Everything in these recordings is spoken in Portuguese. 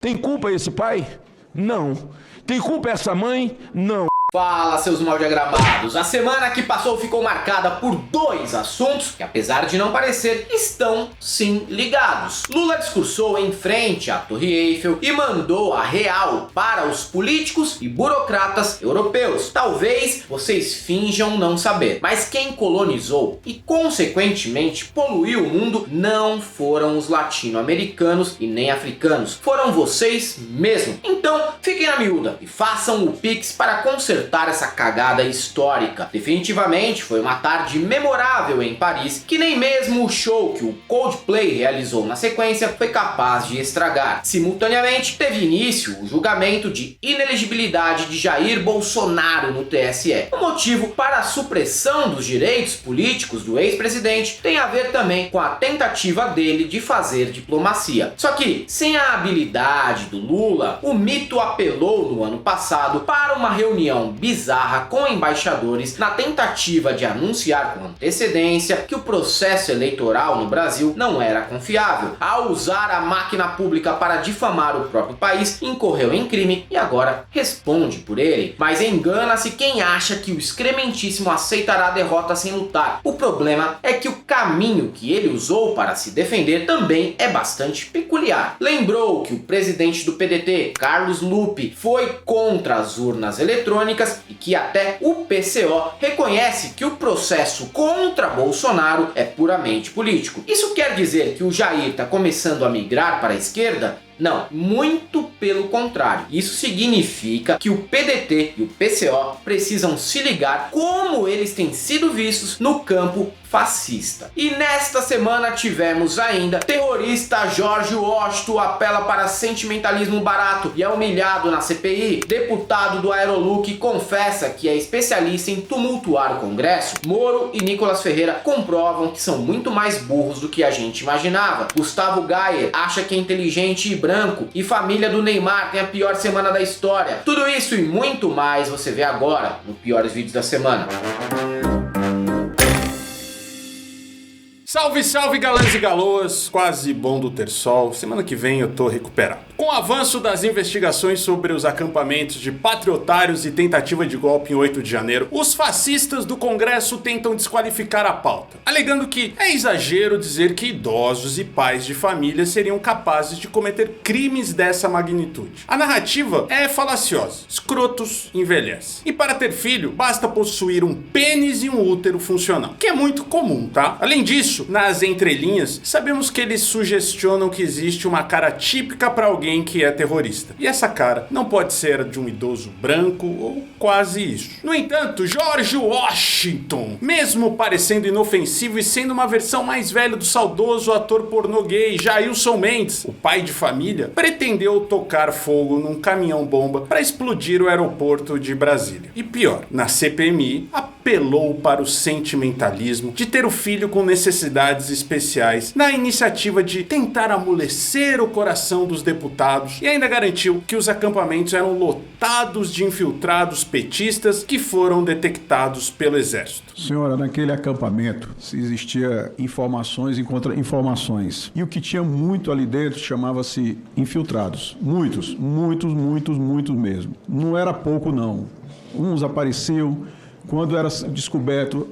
Tem culpa esse pai? Não. Tem culpa essa mãe? Não. Fala, seus mal diagramados! A semana que passou ficou marcada por dois assuntos que, apesar de não parecer, estão sim ligados. Lula discursou em frente à Torre Eiffel e mandou a real para os políticos e burocratas europeus. Talvez vocês finjam não saber, mas quem colonizou e, consequentemente, poluiu o mundo não foram os latino-americanos e nem africanos. Foram vocês mesmo. Então, fiquem na miúda e façam o Pix para consertar essa cagada histórica. Definitivamente foi uma tarde memorável em Paris que nem mesmo o show que o Coldplay realizou na sequência foi capaz de estragar. Simultaneamente teve início o julgamento de inelegibilidade de Jair Bolsonaro no TSE. O motivo para a supressão dos direitos políticos do ex-presidente tem a ver também com a tentativa dele de fazer diplomacia. Só que, sem a habilidade do Lula, o mito apelou no ano passado para uma reunião bizarra com embaixadores na tentativa de anunciar com antecedência que o processo eleitoral no Brasil não era confiável. Ao usar a máquina pública para difamar o próprio país, incorreu em crime e agora responde por ele. Mas engana-se quem acha que o excrementíssimo aceitará a derrota sem lutar. O problema é que o caminho que ele usou para se defender também é bastante peculiar. Lembrou que o presidente do PDT, Carlos Lupe, foi contra as urnas eletrônicas e que até o PCO reconhece que o processo contra Bolsonaro é puramente político. Isso quer dizer que o Jair está começando a migrar para a esquerda? Não, muito pelo contrário. Isso significa que o PDT e o PCO precisam se ligar como eles têm sido vistos no campo fascista. E nesta semana tivemos ainda terrorista George Washington apela para sentimentalismo barato e é humilhado na CPI. Deputado do Aeroluc confessa que é especialista em tumultuar o Congresso. Moro e Nicolas Ferreira comprovam que são muito mais burros do que a gente imaginava. Gustavo Gayer acha que é inteligente e branco e família do Neymar tem a pior semana da história. Tudo isso e muito mais você vê agora no Piores Vídeos da Semana. Salve, salve galãs e galoas, quase bom do ter sol, semana que vem eu tô recuperado. Com o avanço das investigações sobre os acampamentos de patriotários e tentativa de golpe em 8 de janeiro, os fascistas do Congresso tentam desqualificar a pauta, alegando que é exagero dizer que idosos e pais de família seriam capazes de cometer crimes dessa magnitude. A narrativa é falaciosa, escrotos envelhecem. E para ter filho, basta possuir um pênis e um útero funcional, que é muito comum, tá? Além disso, nas entrelinhas, sabemos que eles sugestionam que existe uma cara típica para alguém que é terrorista. E essa cara não pode ser de um idoso branco ou quase isso. No entanto, George Washington, mesmo parecendo inofensivo e sendo uma versão mais velha do saudoso ator pornô gay Jailson Mendes, o pai de família, pretendeu tocar fogo num caminhão-bomba para explodir o aeroporto de Brasília. E pior, na CPMI, apelou para o sentimentalismo de ter o filho com necessidades especiais na iniciativa de tentar amolecer o coração dos deputados e ainda garantiu que os acampamentos eram lotados de infiltrados petistas que foram detectados pelo exército. Senhora, naquele acampamento existia informações e contra-informações. E o que tinha muito ali dentro chamava-se infiltrados. Muitos mesmo. Não era pouco não. Uns apareciam, quando era descoberto,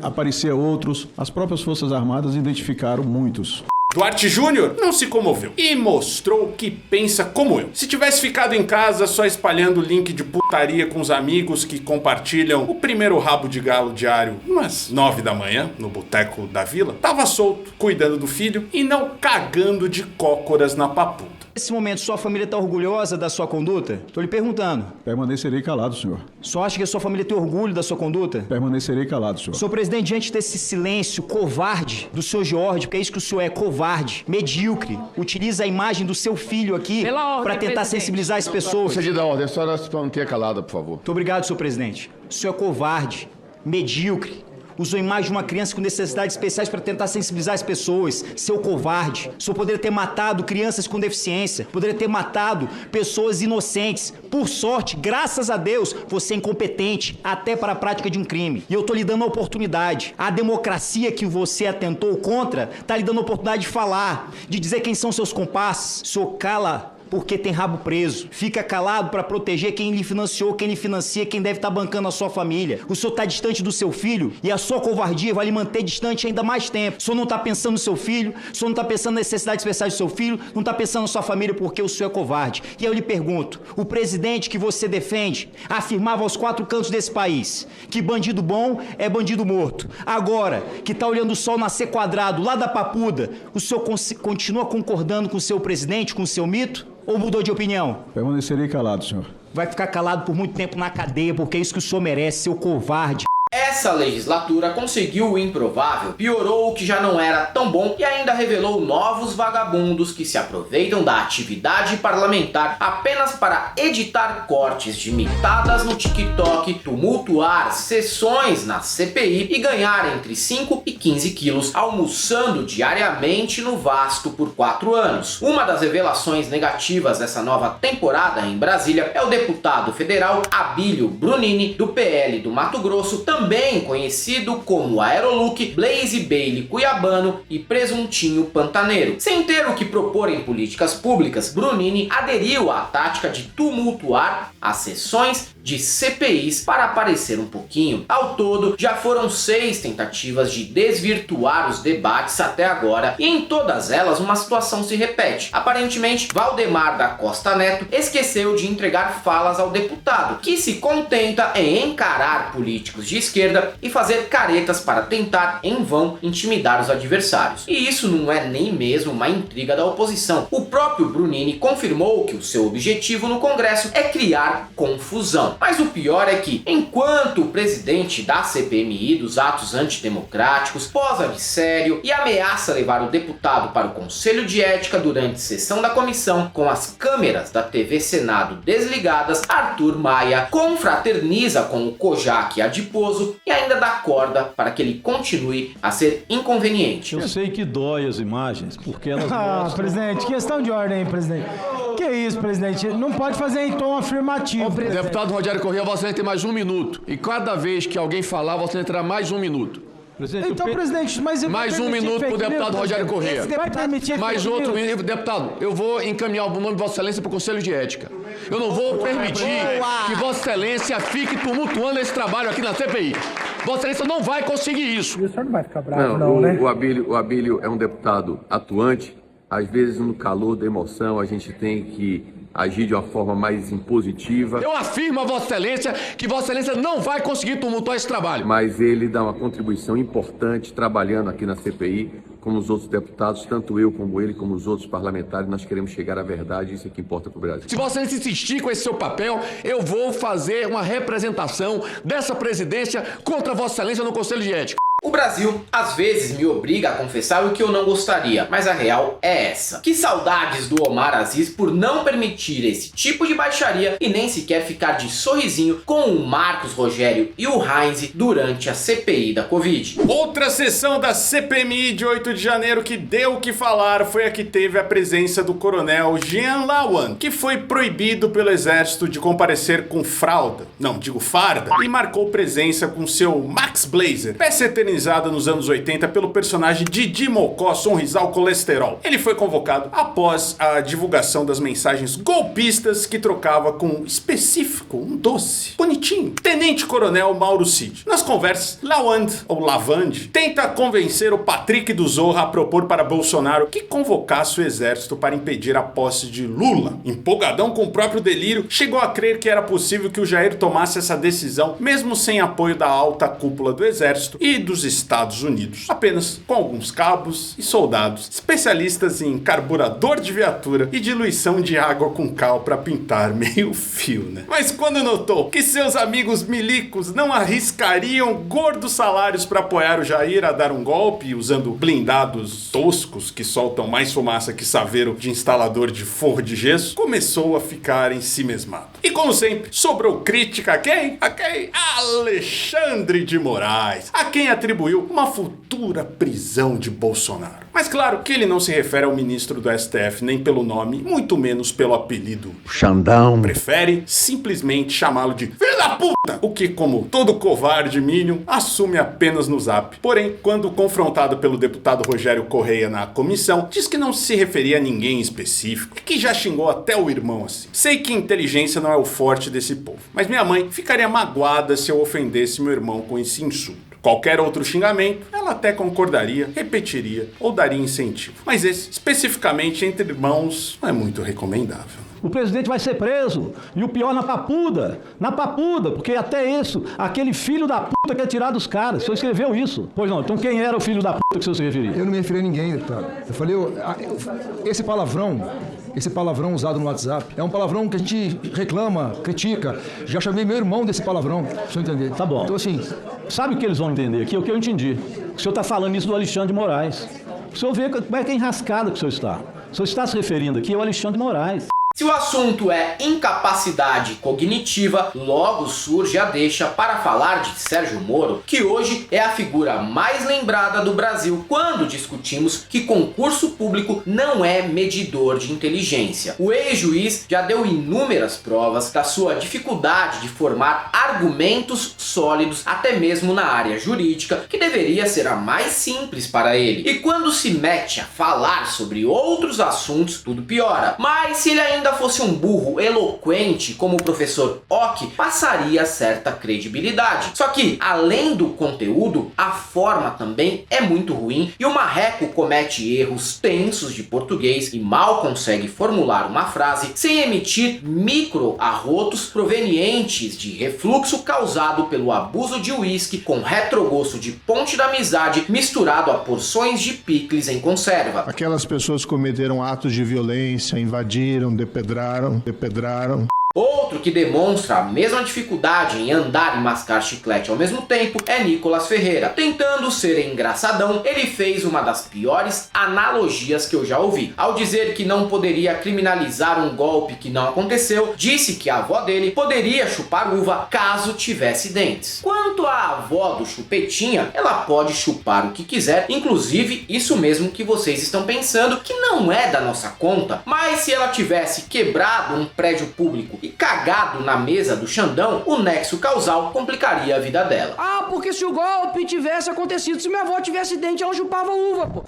aparecia outros. As próprias Forças Armadas identificaram muitos. Duarte Júnior não se comoveu e mostrou que pensa como eu. Se tivesse ficado em casa só espalhando link de putaria com os amigos que compartilham o primeiro rabo de galo diário umas 9 da manhã no boteco da vila, tava solto, cuidando do filho e não cagando de cócoras na papuda. Nesse momento, sua família está orgulhosa da sua conduta? Tô lhe perguntando. Permanecerei calado, senhor. Só acha que a sua família tem orgulho da sua conduta? Permanecerei calado, senhor. Senhor presidente, diante desse silêncio covarde do senhor Jorge, porque é isso que o senhor é, covarde, medíocre, utiliza a imagem do seu filho aqui para tentar sensibilizar as pessoas. Você da ordem, a senhora se mantenha calada, por favor. Muito obrigado, senhor presidente. O senhor é covarde, medíocre. Usou a imagem de uma criança com necessidades especiais para tentar sensibilizar as pessoas. Seu covarde. O senhor poderia ter matado crianças com deficiência. Poderia ter matado pessoas inocentes. Por sorte, graças a Deus, você é incompetente até para a prática de um crime. E eu tô lhe dando a oportunidade. A democracia que você atentou contra tá lhe dando a oportunidade de falar, de dizer quem são seus comparsas. O senhor cala porque tem rabo preso. Fica calado para proteger quem lhe financiou, quem lhe financia, quem deve estar bancando a sua família. O senhor está distante do seu filho e a sua covardia vai lhe manter distante ainda mais tempo. O senhor não está pensando no seu filho, o senhor não está pensando nas necessidades especiais do seu filho, não está pensando na sua família porque o senhor é covarde. E eu lhe pergunto, o presidente que você defende afirmava aos quatro cantos desse país que bandido bom é bandido morto. Agora, que está olhando o sol nascer quadrado lá da Papuda, o senhor continua concordando com o seu presidente, com o seu mito? Ou mudou de opinião? Permanecerei calado, senhor. Vai ficar calado por muito tempo na cadeia, porque é isso que o senhor merece, seu covarde. Essa legislatura conseguiu o improvável, piorou o que já não era tão bom e ainda revelou novos vagabundos que se aproveitam da atividade parlamentar apenas para editar cortes de mitadas no TikTok, tumultuar sessões na CPI e ganhar entre 5 e 15 quilos almoçando diariamente no Vasto por 4 anos. Uma das revelações negativas dessa nova temporada em Brasília é o deputado federal Abílio Brunini, do PL do Mato Grosso, também conhecido como Aeroluque, Blaze Bailey Cuiabano e Presuntinho Pantaneiro. Sem ter o que propor em políticas públicas, Brunini aderiu à tática de tumultuar as sessões de CPIs para aparecer um pouquinho. Ao todo, já foram 6 tentativas de desvirtuar os debates até agora e em todas elas uma situação se repete. Aparentemente, Valdemar da Costa Neto esqueceu de entregar falas ao deputado, que se contenta em encarar políticos de esquerda e fazer caretas para tentar, em vão, intimidar os adversários. E isso não é nem mesmo uma intriga da oposição. O próprio Brunini confirmou que o seu objetivo no Congresso é criar confusão. Mas o pior é que, enquanto o presidente da CPMI dos atos antidemocráticos posa de sério e ameaça levar o deputado para o Conselho de Ética durante sessão da comissão com as câmeras da TV Senado desligadas, Arthur Maia confraterniza com o Kojak adiposo e ainda dá corda para que ele continue a ser inconveniente. Eu sei que dói as imagens, porque elas mostram... presidente, questão de ordem, presidente. Que isso, presidente? Não pode fazer em tom afirmativo. Deputado Rogério Corrêa, Vossa Excelência tem mais 1 minuto. E cada vez que alguém falar, Vossa Excelência terá mais 1 minuto. Presidente, Então, presidente, mas... Mais 1 minuto para o deputado Rogério Corrêa. Vai permitir... Mais outro minuto. Deputado, eu vou encaminhar o nome de Vossa Excelência para o Conselho de Ética. Eu não vou permitir que Vossa Excelência fique tumultuando esse trabalho aqui na CPI. Vossa Excelência não vai conseguir isso. O senhor não vai ficar bravo, né? O Abílio é um deputado atuante. Às vezes, no calor da emoção, a gente tem que agir de uma forma mais impositiva. Eu afirmo a Vossa Excelência que Vossa Excelência não vai conseguir tumultuar esse trabalho. Mas ele dá uma contribuição importante trabalhando aqui na CPI, como os outros deputados, tanto eu como ele, como os outros parlamentares, nós queremos chegar à verdade, isso é que importa para o Brasil. Se Vossa Excelência insistir com esse seu papel, eu vou fazer uma representação dessa presidência contra Vossa Excelência no Conselho de Ética. O Brasil, às vezes, me obriga a confessar o que eu não gostaria, mas a real é essa. Que saudades do Omar Aziz por não permitir esse tipo de baixaria e nem sequer ficar de sorrisinho com o Marcos Rogério e o Heinz durante a CPI da Covid. Outra sessão da CPMI de 8 de janeiro que deu o que falar foi a que teve a presença do coronel Jean Lawand, que foi proibido pelo exército de comparecer com farda, e marcou presença com seu Max Blazer, peça eternizada nos anos 80 pelo personagem Didi Mocó Sonrisal Colesterol. Ele foi convocado após a divulgação das mensagens golpistas que trocava com um específico, um doce, bonitinho, Tenente Coronel Mauro Cid. Nas conversas, Lawand, ou Lavand, tenta convencer o Patrick do Zorra a propor para Bolsonaro que convocasse o exército para impedir a posse de Lula. Empolgadão com o próprio delírio, chegou a crer que era possível que o Jair tomasse essa decisão, mesmo sem apoio da alta cúpula do exército e dos Estados Unidos, apenas com alguns cabos e soldados especialistas em carburador de viatura e diluição de água com cal para pintar meio fio, né? Mas quando notou que seus amigos milicos não arriscariam gordos salários para apoiar o Jair a dar um golpe usando blindados toscos que soltam mais fumaça que saveiro de instalador de forro de gesso, começou a ficar ensimesmado. E como sempre, sobrou crítica a quem? A quem? Alexandre de Moraes, a quem atribuiu contribuiu uma futura prisão de Bolsonaro. Mas claro que ele não se refere ao ministro do STF nem pelo nome, muito menos pelo apelido Xandão. Prefere simplesmente chamá-lo de filho da puta, o que, como todo covarde mínimo, assume apenas no Zap. Porém, quando confrontado pelo deputado Rogério Correia na comissão, diz que não se referia a ninguém específico, que já xingou até o irmão assim. Sei que inteligência não é o forte desse povo, mas minha mãe ficaria magoada se eu ofendesse meu irmão com esse insulto. Qualquer outro xingamento, ela até concordaria, repetiria ou daria incentivo. Mas esse, especificamente entre irmãos, não é muito recomendável. O presidente vai ser preso, e o pior na papuda, porque até isso, aquele filho da puta quer tirar dos caras, o senhor escreveu isso. Pois não, então quem era o filho da puta que o senhor se referia? Eu não me referi a ninguém, deputado. Eu falei, esse palavrão usado no WhatsApp, é um palavrão que a gente reclama, critica. Já chamei meu irmão desse palavrão, pra o senhor entender. Tá bom. Então assim... Sabe o que eles vão entender aqui? É o que eu entendi. O senhor está falando isso do Alexandre de Moraes. O senhor vê como é que é enrascado que o senhor está. O senhor está se referindo aqui ao Alexandre de Moraes. Se o assunto é incapacidade cognitiva, logo surge a deixa para falar de Sérgio Moro, que hoje é a figura mais lembrada do Brasil quando discutimos que concurso público não é medidor de inteligência. O ex-juiz já deu inúmeras provas da sua dificuldade de formar argumentos sólidos, até mesmo na área jurídica, que deveria ser a mais simples para ele. E quando se mete a falar sobre outros assuntos, tudo piora. Mas se ele ainda fosse um burro eloquente como o professor Ock, passaria certa credibilidade. Só que, além do conteúdo, a forma também é muito ruim e o marreco comete erros tensos de português e mal consegue formular uma frase sem emitir micro-arrotos provenientes de refluxo causado pelo abuso de uísque com retrogosto de Ponte da Amizade misturado a porções de picles em conserva. Aquelas pessoas cometeram atos de violência, invadiram, depedraram. Outro que demonstra a mesma dificuldade em andar e mascar chiclete ao mesmo tempo é Nicolas Ferreira. Tentando ser engraçadão, ele fez uma das piores analogias que eu já ouvi. Ao dizer que não poderia criminalizar um golpe que não aconteceu, disse que a avó dele poderia chupar uva caso tivesse dentes. Quanto à avó do Chupetinha, ela pode chupar o que quiser, inclusive isso mesmo que vocês estão pensando, que não é da nossa conta. Mas se ela tivesse quebrado um prédio público e cagado na mesa do Xandão, o nexo causal complicaria a vida dela. Ah, porque se o golpe tivesse acontecido, se minha avó tivesse dente, ela chupava uva, pô.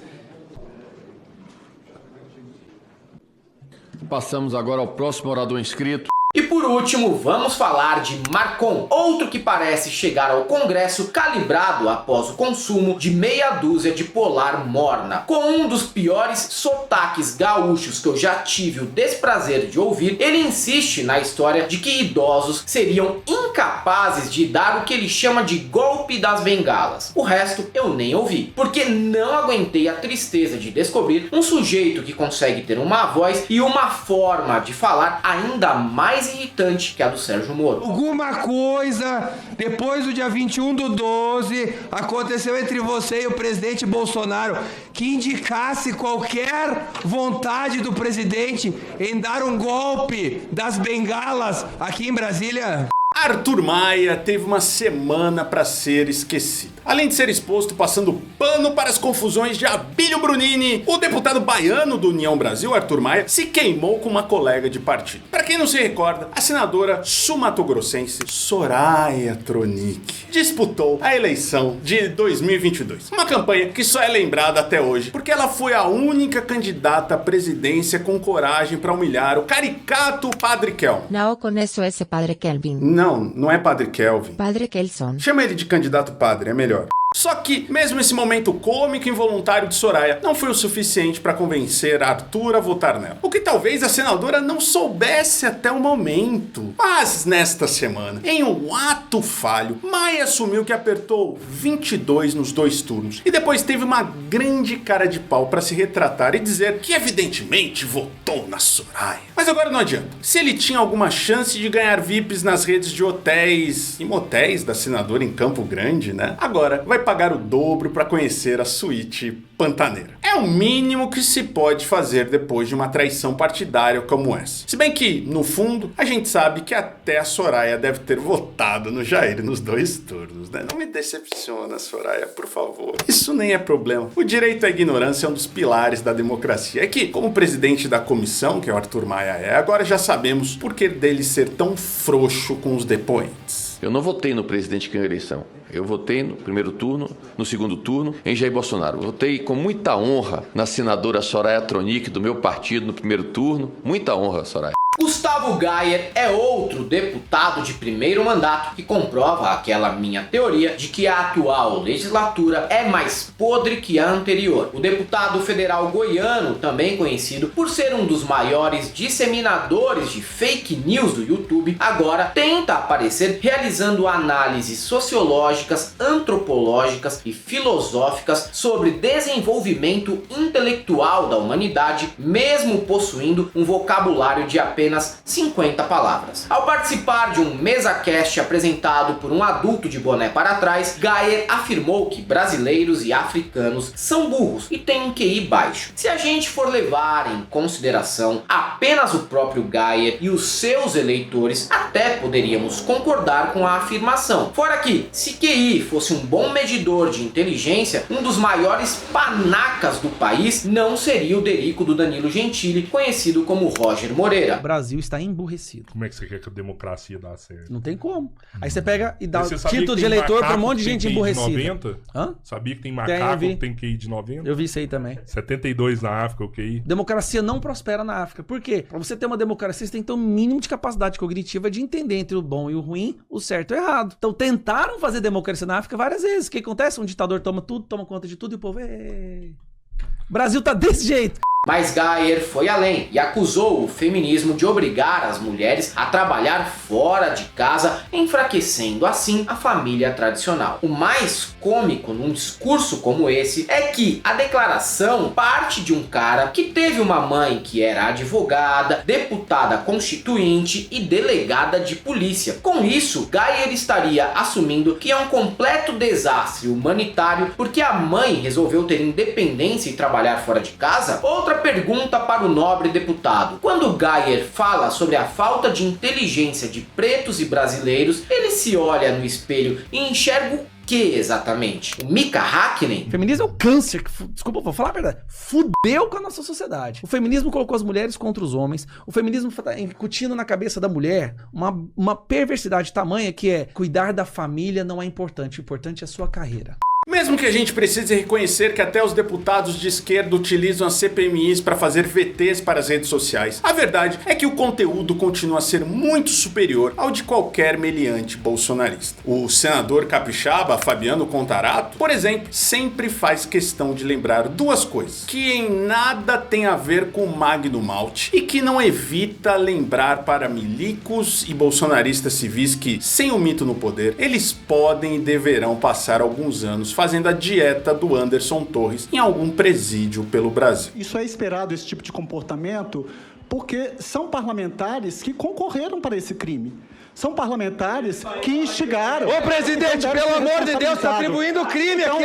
Passamos agora ao próximo orador inscrito. E por último, vamos falar de Marcon, outro que parece chegar ao Congresso calibrado após o consumo de meia dúzia de Polar morna. Com um dos piores sotaques gaúchos que eu já tive o desprazer de ouvir, ele insiste na história de que idosos seriam incapazes de dar o que ele chama de golpe das bengalas. O resto eu nem ouvi, porque não aguentei a tristeza de descobrir um sujeito que consegue ter uma voz e uma forma de falar ainda mais irritante que a do Sérgio Moro. Alguma coisa, depois do dia 21/12, aconteceu entre você e o presidente Bolsonaro que indicasse qualquer vontade do presidente em dar um golpe das bengalas aqui em Brasília? Arthur Maia teve uma semana para ser esquecido. Além de ser exposto passando pano para as confusões de Abílio Brunini, o deputado baiano do União Brasil, Arthur Maia, se queimou com uma colega de partido. Para quem não se recorda, a senadora sul-mato-grossense Soraya Tronic disputou a eleição de 2022. Uma campanha que só é lembrada até hoje porque ela foi a única candidata à presidência com coragem para humilhar o caricato Padre Kelvin. Não conheço esse Padre Kelvin. Não é Padre Kelvin. Padre Kelson. Chama ele de candidato padre, é melhor. Só que, mesmo esse momento cômico e involuntário de Soraya não foi o suficiente para convencer Arthur a votar nela. O que talvez a senadora não soubesse até o momento. Mas nesta semana, em um ato falho, Maia assumiu que apertou 22 nos 2 turnos. E depois teve uma grande cara de pau para se retratar e dizer que evidentemente votou na Soraya. Mas agora não adianta. Se ele tinha alguma chance de ganhar VIPs nas redes de hotéis e motéis da senadora em Campo Grande, né? Agora vai pagar o dobro para conhecer a suíte pantaneira. É o mínimo que se pode fazer depois de uma traição partidária como essa. Se bem que, no fundo, a gente sabe que até a Soraya deve ter votado no Jair nos 2 turnos, né? Não me decepciona, Soraya, por favor. Isso nem é problema. O direito à ignorância é um dos pilares da democracia. É que, como presidente da comissão, que é o Arthur Maia agora já sabemos por que dele ser tão frouxo com os depoentes. Eu não votei no presidente que ganhou a eleição. Eu votei no primeiro turno, no segundo turno, em Jair Bolsonaro. Votei com muita honra na senadora Soraya Tronic, do meu partido, no primeiro turno. Muita honra, Soraya. Gustavo Gayer é outro deputado de primeiro mandato que comprova aquela minha teoria de que a atual legislatura é mais podre que a anterior. O deputado federal goiano, também conhecido por ser um dos maiores disseminadores de fake news do YouTube, agora tenta aparecer realizando análises sociológicas, antropológicas e filosóficas sobre desenvolvimento intelectual da humanidade, mesmo possuindo um vocabulário de apenas 50 palavras. Ao participar de um MesaCast apresentado por um adulto de boné para trás, Gayer afirmou que brasileiros e africanos são burros e têm um QI baixo. Se a gente for levar em consideração apenas o próprio Gayer e os seus eleitores, até poderíamos concordar com a afirmação. Fora que, se QI fosse um bom medidor de inteligência, um dos maiores panacas do país não seria o Derico do Danilo Gentili, conhecido como Roger Moreira. O Brasil está emburrecido. Como é que você quer que a democracia dê certo? Não tem como. Aí você pega e dá o título de eleitor para um monte de gente emburrecida. 90? Hã? Sabia que tem macaco que tem QI de 90? Eu vi isso aí também. 72 na África, o QI. Democracia não prospera na África. Por quê? Para você ter uma democracia, você tem que ter um mínimo de capacidade cognitiva de entender entre o bom e o ruim, o certo e o errado. Então tentaram fazer democracia na África várias vezes. O que acontece? Um ditador toma tudo, toma conta de tudo e o povo... O Brasil tá desse jeito. Mas Gayer foi além e acusou o feminismo de obrigar as mulheres a trabalhar fora de casa, enfraquecendo assim a família tradicional. O mais cômico num discurso como esse é que a declaração parte de um cara que teve uma mãe que era advogada, deputada constituinte e delegada de polícia. Com isso, Gayer estaria assumindo que é um completo desastre humanitário porque a mãe resolveu ter independência e trabalhar fora de casa. Outra pergunta para o nobre deputado. Quando Gayer fala sobre a falta de inteligência de pretos e brasileiros, ele se olha no espelho e enxerga o que exatamente? O Mika Hakkinen? O feminismo é um câncer, desculpa, vou falar a verdade, fudeu com a nossa sociedade. O feminismo colocou as mulheres contra os homens, o feminismo está incutindo na cabeça da mulher uma perversidade tamanha que é cuidar da família não é importante, o importante é a sua carreira. Mesmo que a gente precise reconhecer que até os deputados de esquerda utilizam as CPMIs para fazer VTs para as redes sociais, a verdade é que o conteúdo continua a ser muito superior ao de qualquer meliante bolsonarista. O senador capixaba Fabiano Contarato, por exemplo, sempre faz questão de lembrar duas coisas, que em nada tem a ver com Magno Malte e que não evita lembrar para milicos e bolsonaristas civis que, sem o mito no poder, eles podem e deverão passar alguns anos fazendo a dieta do Anderson Torres em algum presídio pelo Brasil. Isso é esperado, esse tipo de comportamento, porque são parlamentares que concorreram para esse crime. São parlamentares que instigaram. Ô, presidente, pelo amor de Deus, está atribuindo crime aqui.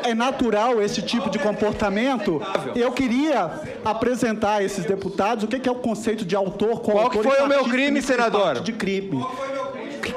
É natural esse tipo de comportamento. Eu queria apresentar a esses deputados o que é o conceito de autor, coautor. Qual que foi o meu crime, senador? De crime.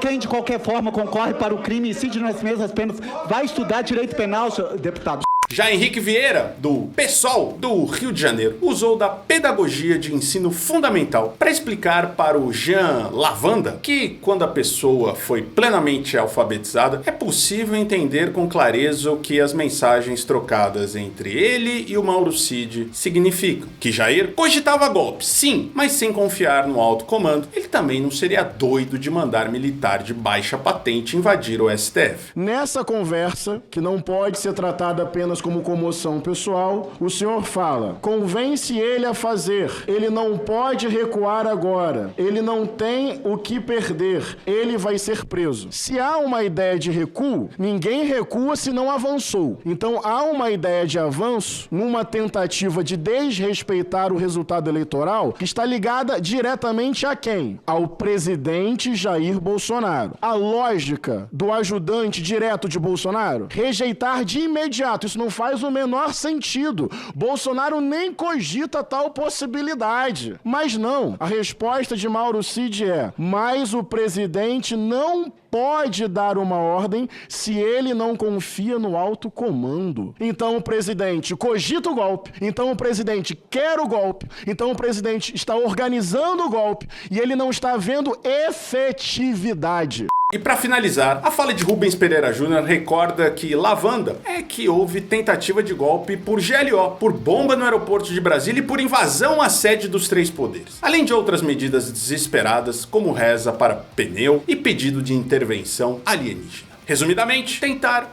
Quem de qualquer forma concorre para o crime e incide nas mesmas penas vai estudar direito penal, senhor deputado. Já Henrique Vieira, do PSOL do Rio de Janeiro, usou da pedagogia de ensino fundamental para explicar para o Jean Lavanda que, quando a pessoa foi plenamente alfabetizada, é possível entender com clareza o que as mensagens trocadas entre ele e o Mauro Cid significam. Que Jair cogitava golpes, sim, mas sem confiar no alto comando, ele também não seria doido de mandar militar de baixa patente invadir o STF. Nessa conversa, que não pode ser tratada apenas como comoção pessoal, o senhor fala: convence ele a fazer, ele não pode recuar agora, ele não tem o que perder, ele vai ser preso. Se há uma ideia de recuo, ninguém recua se não avançou. Então há uma ideia de avanço numa tentativa de desrespeitar o resultado eleitoral que está ligada diretamente a quem? Ao presidente Jair Bolsonaro. A lógica do ajudante direto de Bolsonaro? Rejeitar de imediato, isso não não faz o menor sentido. Bolsonaro nem cogita tal possibilidade. Mas não, a resposta de Mauro Cid é: mas o presidente não pode dar uma ordem se ele não confia no alto comando. Então o presidente cogita o golpe, então o presidente quer o golpe, então o presidente está organizando o golpe e ele não está vendo efetividade. E para finalizar, a fala de Rubens Pereira Júnior recorda que lavanda é que houve tentativa de golpe por GLO, por bomba no aeroporto de Brasília e por invasão à sede dos três poderes. Além de outras medidas desesperadas, como reza para pneu e pedido de intervenção alienígena. Resumidamente,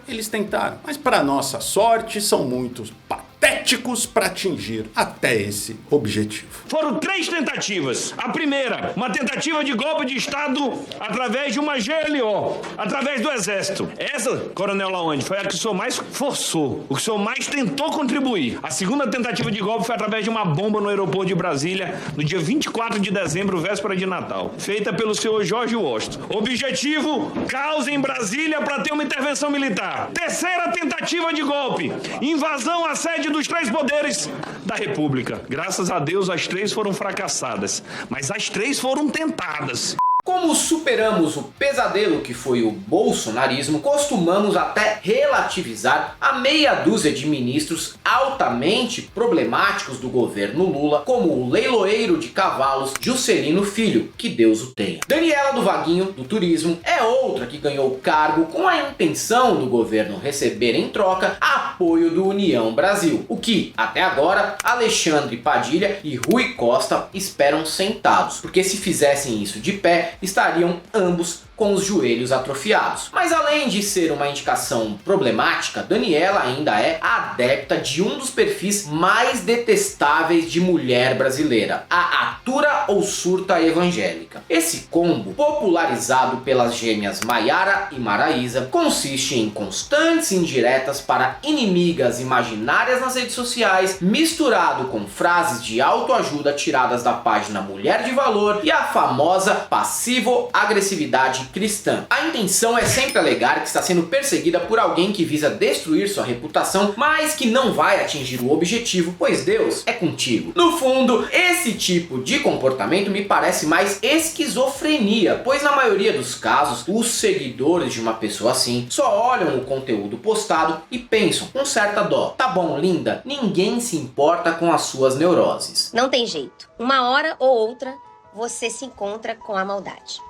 eles tentaram, mas para nossa sorte são muitos patéticos para atingir até esse objetivo. Foram 3 tentativas. A primeira, uma tentativa de golpe de Estado através de uma GLO, através do Exército. Essa, Coronel Laonde, foi a que o senhor mais forçou, o que o senhor mais tentou contribuir. A segunda tentativa de golpe foi através de uma bomba no aeroporto de Brasília, no dia 24 de dezembro, véspera de Natal, feita pelo senhor Jorge Washington. Objetivo, caos em Brasília para ter uma intervenção militar. Terceira tentativa de golpe, invasão à sede dos 3 poderes da República. Graças a Deus, as 3 foram fracassadas, mas as 3 foram tentadas. Como superamos o pesadelo que foi o bolsonarismo, costumamos até relativizar a meia dúzia de ministros altamente problemáticos do governo Lula, como o leiloeiro de cavalos Juscelino Filho, que Deus o tenha. Daniela do Vaguinho, do Turismo, é outra que ganhou o cargo com a intenção do governo receber em troca apoio do União Brasil, o que, até agora, Alexandre Padilha e Rui Costa esperam sentados, porque se fizessem isso de pé, estariam ambos com os joelhos atrofiados. Mas além de ser uma indicação problemática, Daniela ainda é adepta de um dos perfis mais detestáveis de mulher brasileira, a atura ou surta evangélica. Esse combo, popularizado pelas gêmeas Maiara e Maraísa, consiste em constantes indiretas para inimigas imaginárias nas redes sociais, misturado com frases de autoajuda tiradas da página Mulher de Valor e a famosa passivo-agressividade cristã. A intenção é sempre alegar que está sendo perseguida por alguém que visa destruir sua reputação, mas que não vai atingir o objetivo, pois Deus é contigo. No fundo, esse tipo de comportamento me parece mais esquizofrenia, pois na maioria dos casos, os seguidores de uma pessoa assim só olham o conteúdo postado e pensam com certa dó: tá bom, linda, ninguém se importa com as suas neuroses. Não tem jeito. Uma hora ou outra, você se encontra com a maldade.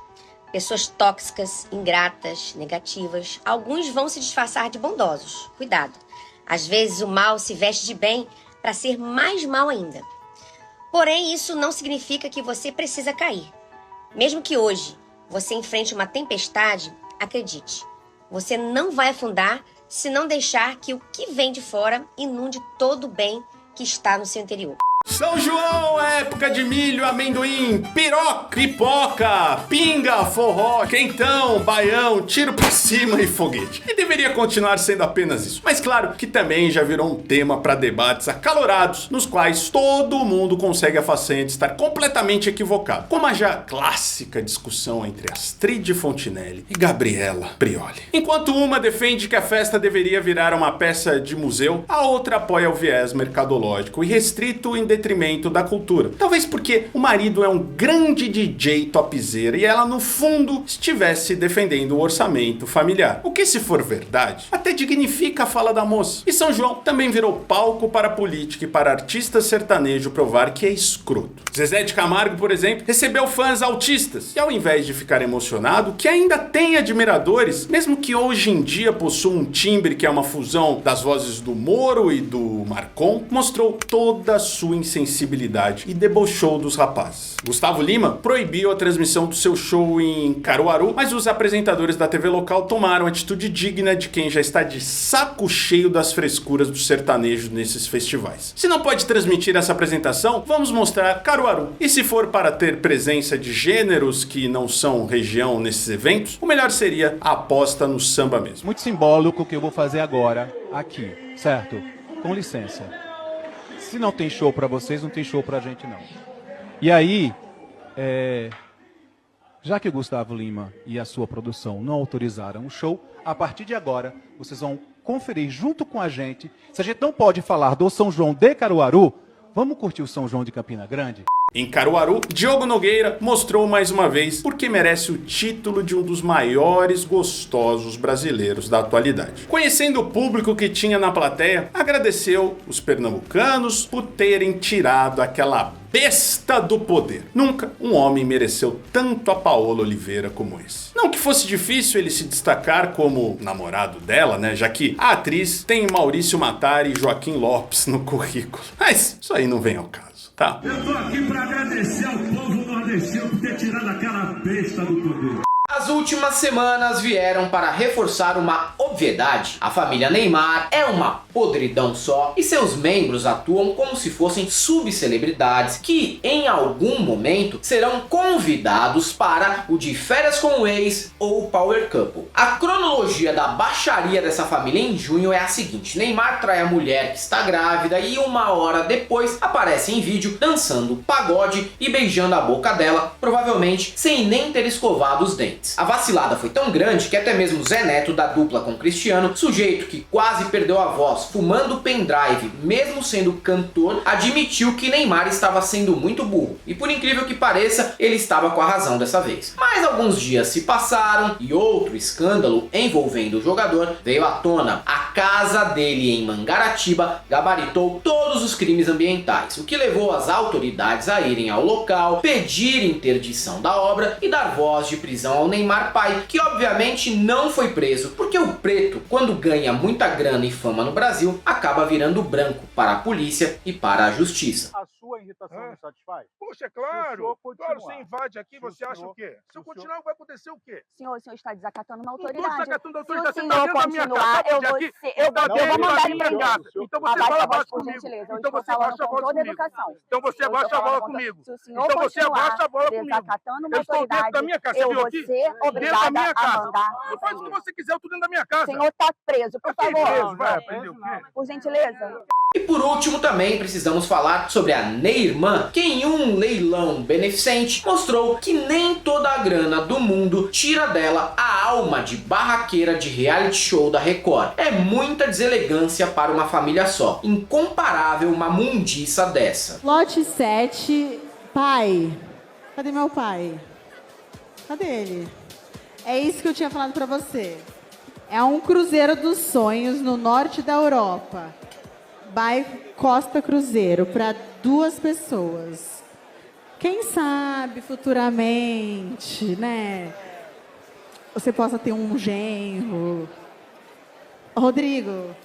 Pessoas tóxicas, ingratas, negativas. Alguns vão se disfarçar de bondosos. Cuidado. Às vezes o mal se veste de bem para ser mais mal ainda. Porém, isso não significa que você precisa cair. Mesmo que hoje você enfrente uma tempestade, acredite, você não vai afundar se não deixar que o que vem de fora inunde todo o bem que está no seu interior. São João é época de milho, amendoim, piroca, pipoca, pinga, forró, quentão, baião, tiro pra cima e foguete. E deveria continuar sendo apenas isso. Mas claro que também já virou um tema para debates acalorados, nos quais todo mundo consegue a façanha de estar completamente equivocado. Como a já clássica discussão entre Astrid Fontinelli e Gabriela Prioli. Enquanto uma defende que a festa deveria virar uma peça de museu, a outra apoia o viés mercadológico e restrito em detrimento da cultura. Talvez porque o marido é um grande DJ topzera e ela no fundo estivesse defendendo o orçamento familiar. O que, se for verdade, até dignifica a fala da moça. E São João também virou palco para política e para artista sertanejo provar que é escroto. Zezé de Camargo, por exemplo, recebeu fãs autistas e, ao invés de ficar emocionado, que ainda tem admiradores, mesmo que hoje em dia possua um timbre que é uma fusão das vozes do Moro e do Marcon, mostrou toda a sua insensibilidade e debochou dos rapazes. Gustavo Lima proibiu a transmissão do seu show em Caruaru, mas os apresentadores da TV local tomaram atitude digna de quem já está de saco cheio das frescuras do sertanejo nesses festivais. Se não pode transmitir essa apresentação, vamos mostrar Caruaru. E se for para ter presença de gêneros que não são região nesses eventos, o melhor seria a aposta no samba mesmo. Muito simbólico o que eu vou fazer agora aqui, certo? Com licença. Se não tem show pra vocês, não tem show pra gente não. E aí, já que o Gustavo Lima e a sua produção não autorizaram o show, a partir de agora, vocês vão conferir junto com a gente. Se a gente não pode falar do São João de Caruaru, vamos curtir o São João de Campina Grande? Em Caruaru, Diogo Nogueira mostrou mais uma vez porque merece o título de um dos maiores gostosos brasileiros da atualidade. Conhecendo o público que tinha na plateia, agradeceu os pernambucanos por terem tirado aquela besta do poder. Nunca um homem mereceu tanto a Paola Oliveira como esse. Não que fosse difícil ele se destacar como namorado dela, né? Já que a atriz tem Maurício Mattari e Joaquim Lopes no currículo. Mas isso aí não vem ao caso, tá? Eu tô aqui pra agradecer ao povo nordestino por ter tirado aquela besta do poder. As últimas semanas vieram para reforçar uma obviedade. A família Neymar é uma podridão só e seus membros atuam como se fossem subcelebridades que, em algum momento, serão convidados para o De Férias com o Ex ou Power Couple. A cronologia da baixaria dessa família em junho é a seguinte: Neymar trai a mulher que está grávida e uma hora depois aparece em vídeo dançando pagode e beijando a boca dela, provavelmente sem nem ter escovado os dentes. A vacilada foi tão grande que até mesmo Zé Neto, da dupla com Cristiano, sujeito que quase perdeu a voz fumando pendrive, mesmo sendo cantor, admitiu que Neymar estava sendo muito burro. E por incrível que pareça, ele estava com a razão dessa vez. Mas alguns dias se passaram e outro escândalo envolvendo o jogador veio à tona. A casa dele em Mangaratiba gabaritou todos os crimes ambientais, o que levou as autoridades a irem ao local, pedir interdição da obra e dar voz de prisão ao Neymar pai, que obviamente não foi preso, porque o preto, quando ganha muita grana e fama no Brasil, acaba virando branco para a polícia e para a justiça. A sua irritação não satisfaz? Poxa, claro. Claro, você invade aqui, você acha o quê? Se eu continuar, vai acontecer o quê? Senhor, o senhor está desacatando uma Não estou autoridade. desacatando a Se o autoridade. Você senhor está dentro da minha casa. continuar, eu vou ser... Eu vou mandar ele prender. Então você Abaixa fala a voz, baixo por comigo. gentileza. Eu Então estou você falando abaixa a com bola toda a comigo. educação. Então você Eu abaixa estou a bola falando com comigo. Se o senhor Então você continuar abaixa a bola comigo. desacatando uma Eu estou dentro da minha casa. eu Você viu vou aqui? ser Dentro da obrigada minha a casa. mandar Faz o que prender. você quiser, eu estou dentro da minha casa. O senhor está preso, por favor. Preso, vai aprender o quê? Por gentileza. E por último também precisamos falar sobre a Neirmã, que em um leilão beneficente mostrou que nem toda a grana do mundo tira dela a alma de barraqueira de reality show da Record. É muita deselegância para uma família só. Incomparável uma mundiça dessa. Lote 7, pai. Cadê meu pai? Cadê ele? É isso que eu tinha falado pra você. É um cruzeiro dos sonhos no norte da Europa. By Costa Cruzeiro, para 2 pessoas. Quem sabe futuramente, né? Você possa ter um genro. Rodrigo.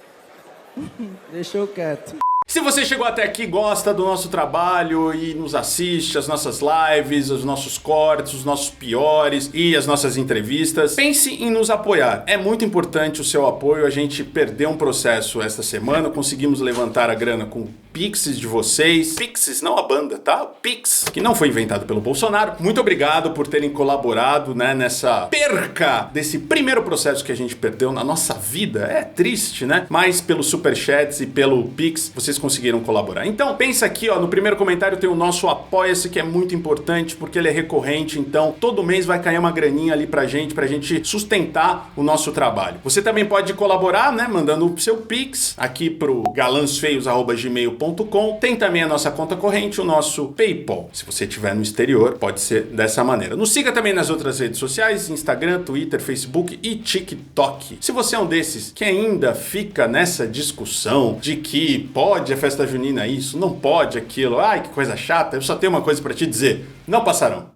Deixou quieto. Se você chegou até aqui, gosta do nosso trabalho e nos assiste, as nossas lives, os nossos cortes, os nossos piores e as nossas entrevistas, pense em nos apoiar. É muito importante o seu apoio. A gente perdeu um processo esta semana, conseguimos levantar a grana com Pixes de vocês. Pixes, não a banda, tá? Pix, que não foi inventado pelo Bolsonaro. Muito obrigado por terem colaborado, né, nessa perca desse primeiro processo que a gente perdeu na nossa vida. É triste, né? Mas pelos superchats e pelo Pix, vocês conseguiram colaborar. Então, pensa aqui, ó, no primeiro comentário tem o nosso Apoia-se, que é muito importante porque ele é recorrente, então todo mês vai cair uma graninha ali pra gente sustentar o nosso trabalho. Você também pode colaborar, né, mandando o seu Pix aqui pro galansfeios@gmail.com. Tem também a nossa conta corrente, o nosso PayPal. Se você estiver no exterior, pode ser dessa maneira. Nos siga também nas outras redes sociais, Instagram, Twitter, Facebook e TikTok. Se você é um desses que ainda fica nessa discussão de que pode a festa junina isso, não pode aquilo, ai que coisa chata, eu só tenho uma coisa pra te dizer, não passarão.